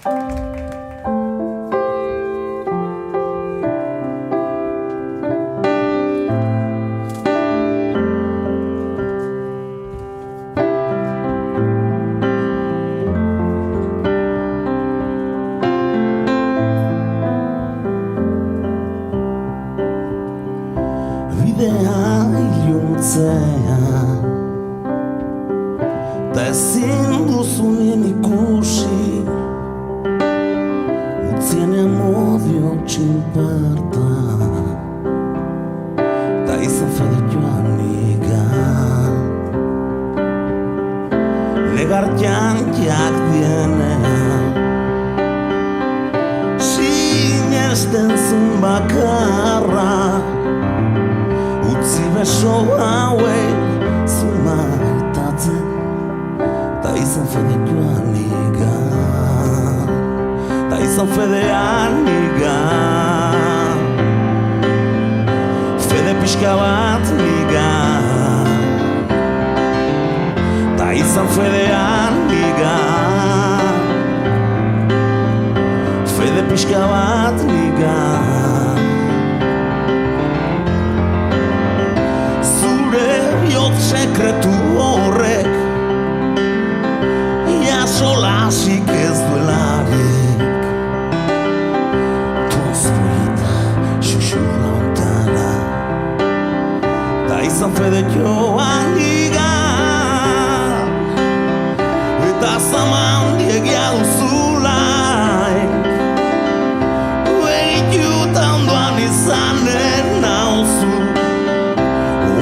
Bidea iluntzean ta ezin duzunen ikusi utzienean modio txinparta ta izan fede joan nigan negar jankiak dienean sinesten zun bakarra utzi beso hauek zumaitatzen ta izan fede joan nigan ta izan fedean nigan fede pixka bat nigan ta izan fedean nigan fede pixka bat nigan sekretu horrek jasolasik ez duelarik tozpoita xuxurla ontala ta izan fede joan nigan eta zama handiegia duzulaik behituta ondoan izanen nauzu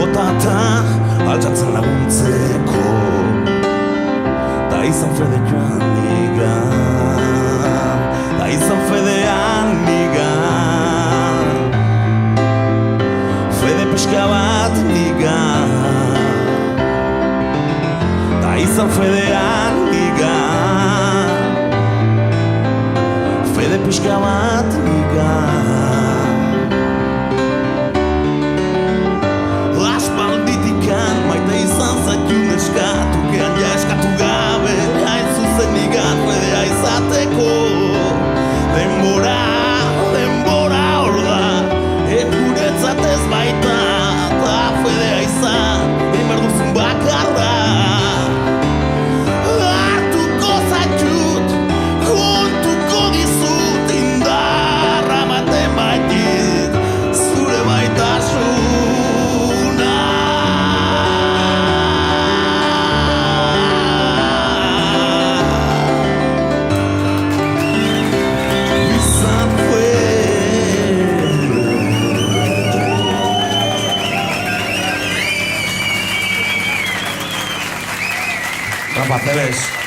otata altzatzen laguntzeko ta izan fede joan nigan ta izan fedean nigan fede pixka bat nigan ta izan fedean nigan fede pixka bat nigan maite izan zaitu neskatu gehan ja eskatu gabe hain zuzen nigan fedea izateko denbora hor da guretzat ez baita ta fedea izan egin behar duzun bakarra hartuko zaitut kontuko dizut indarra maten baitit zure baitasun Rapaceles.